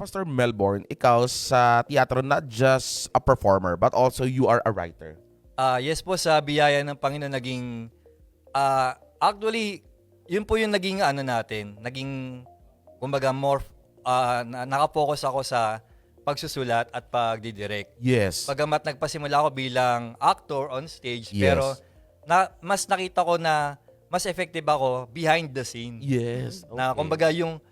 Pastor Melbourne, ikaw sa teatro not just a performer but also you are a writer. Yes po, sa biyaya ng Panginoon actually yun po yung naging naging kumbaga more naka-focus ako sa pagsusulat at pagdidirect. Yes. Bagamat nagpasimula ako bilang actor on stage, Yes. pero mas nakita ko na mas effective ako behind the scene. Yes. Na kumbaga yung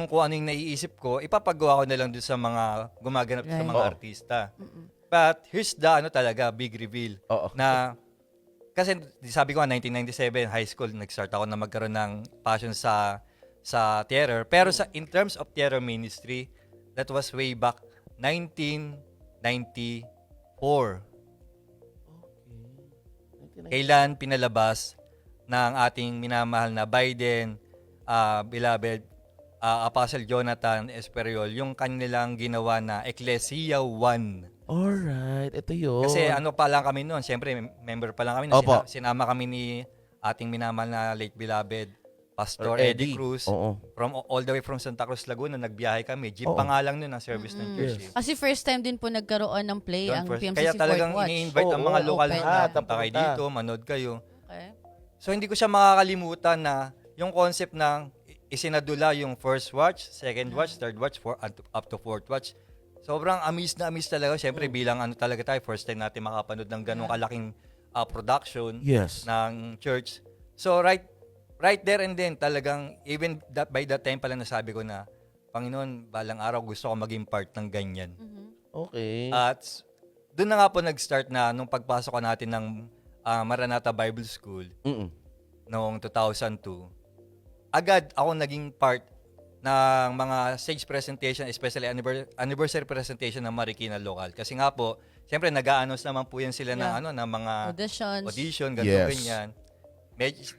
kung ano yung naiisip ko, ipapagawa ko na lang doon sa mga gumaganap sa Right. mga Oo. artista. But here's the talaga big reveal Oo. na kasi sabi ko 1997 high school nag-start ako na magkaroon ng passion sa theater, pero in terms of theater ministry, that was way back 1994. Kailan pinalabas ng ating minamahal na Biden, beloved Apostle Jonathan Esperiol, yung kanilang ginawa na Ecclesia 1. Alright, ito yun. Kasi ano pa lang kami noon, siyempre member pa lang kami noon. Opo. Sinama kami ni ating minamahal na late beloved Pastor Or Eddie Cruz. Oo. All the way from Santa Cruz, Laguna, nagbiyahe kami. Jeep Oo. pa nga lang noon ang service ng church. Yes. Kasi first time din po nagkaroon ng play Yun, ang first. PMCC Kaya talagang Fourth Watch. ini-invite ang Oo, mga lokal open. na Punta punta kayo punta. dito, manood kayo. Okay. So hindi ko siya makakalimutan na yung concept ng isinadula yung first watch, second watch, third watch, up to fourth watch. Sobrang amazed na amazed talaga. Siyempre bilang talaga tayo, first time natin makapanood ng ganong kalaking production Yes. ng church. So right there and then talagang even by that time pala nasabi ko na, Panginoon, balang araw gusto ko maging part ng ganyan. Okay. At doon na nga po nag-start na nung pagpasok ko natin ng Maranatha Bible School Mm-mm. noong 2002. Agad ako naging part ng mga stage presentation, especially anniversary presentation ng Marikina Local. Kasi nga po, siyempre nag-a-announce naman po yan sila ng Yeah. ng mga Auditions. audition, ganito, Yes. ganyan.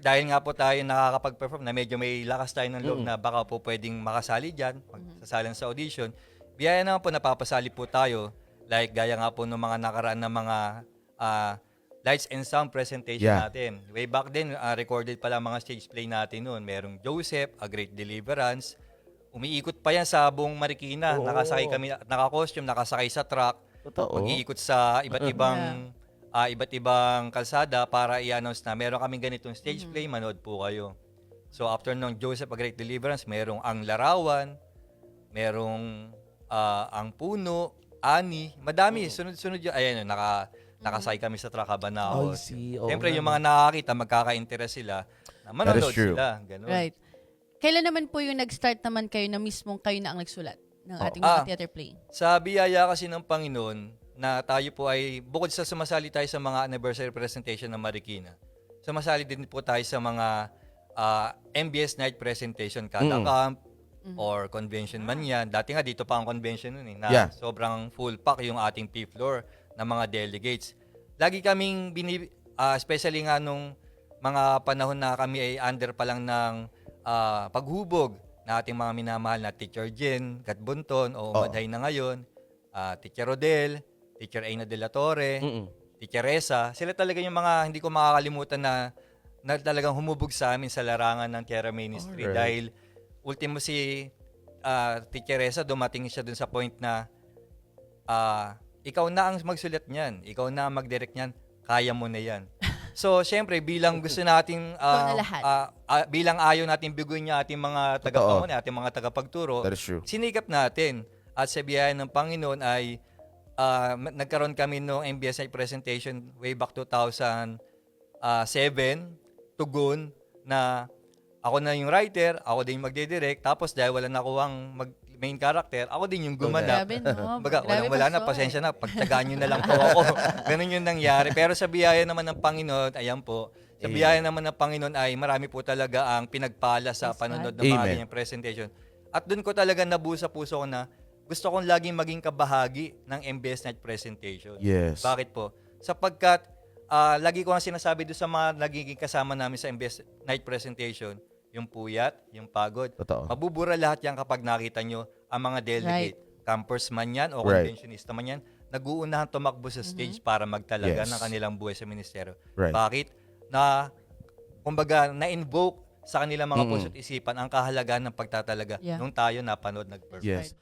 Dahil nga po tayo nakakapag-perform na medyo may lakas tayo ng loob na baka po pwedeng makasali dyan, magsasalan sa audition. Biyaya naman po napapasali po tayo. Like gaya nga po ng mga nakaraan na mga lights and sound presentation Yeah. natin. Way back then, recorded pala mga stage play natin noon. Merong Joseph, A Great Deliverance. Umiikot pa yan sa buong Marikina. Oo. Nakasakay kami, naka-costume, nakasakay sa truck. Totoo. Mag-iikot sa iba't ibang kalsada para i-announce na meron kaming ganitong stage play, manood po kayo. So after nung Joseph A Great Deliverance, merong Ang Larawan, merong Ang Puno, Ani, madami, sunod-sunod yun. Ayan yun, nakasakay kami sa truck habang I na see. Oo Siyempre, nga, yung no. mga nakakita, magkaka-interest sila na manonood true. sila. Ganun. Right. Kailan naman po yung nag-start naman kayo na mismong kayo na ang nagsulat ng ating Ah. mga theater play? Sa biyaya kasi ng Panginoon na tayo po ay, bukod sa sumasali tayo sa mga anniversary presentation ng Marikina, sumasali din po tayo sa mga MBS night presentation, Kata Camp, or convention man yan. Dati nga dito pa ang convention nun na Yeah. sobrang full pack yung ating fifth floor ng mga delegates. Lagi kaming, especially nga nung mga panahon na kami ay under pa lang ng paghubog na ating mga minamahal na Teacher Jen, Gatbunton, o Madhay na ngayon, Teacher Rodel, Teacher Aina de la Torre, Mm-mm. Teacher Reza. Sila talaga yung mga hindi ko makakalimutan na talagang humubog sa amin sa larangan ng Terra Ministry. Alright. Dahil ultimo si Teacher Reza, dumating siya dun sa point na ikaw na ang magsulat niyan, ikaw na ang mag-direct niyan, kaya mo na yan. So, syempre, bilang gusto natin, Ikaw na lahat. bilang ayaw natin biguin niya ating mga tagapamuna, ating mga tagapagturo, That is true. sinikap natin. At sa biyaya ng Panginoon ay nagkaroon kami ng MBS night presentation way back 2007, Tugon, na ako na yung writer, ako din yung magdidirect, tapos dahil wala na akong main character, ako din yung gumanap. Grabe, no? Baga, Grabe, wala na, Pastor. pasensya na, pagtyagaan nyo na lang po ako. Ganun yung nangyari. Pero sa biyaya naman ng Panginoon, ayan po, sa biyaya naman ng Panginoon ay marami po talaga ang pinagpala sa Yes, panonood God. ng mga Amen. ganyang presentation. At doon ko talaga nabusa puso ko na gusto kong laging maging kabahagi ng MBS Night presentation. Yes. Bakit po? Sapagkat lagi ko ang sinasabi doon sa mga nagiging kasama namin sa MBS Night presentation, yung puyat, yung pagod. Totoo. Mabubura lahat yan kapag nakita nyo ang mga delegate. Campers man yan o Right. conventionista man yan, nag-uunahan tumakbo sa stage para magtalaga Yes. ng kanilang buhay sa ministeryo. Right. Bakit? Kumbaga, na-invoke sa kanilang mga puso't isipan ang kahalagahan ng pagtatalaga Yeah. nung tayo napanood nag-perform. Yes.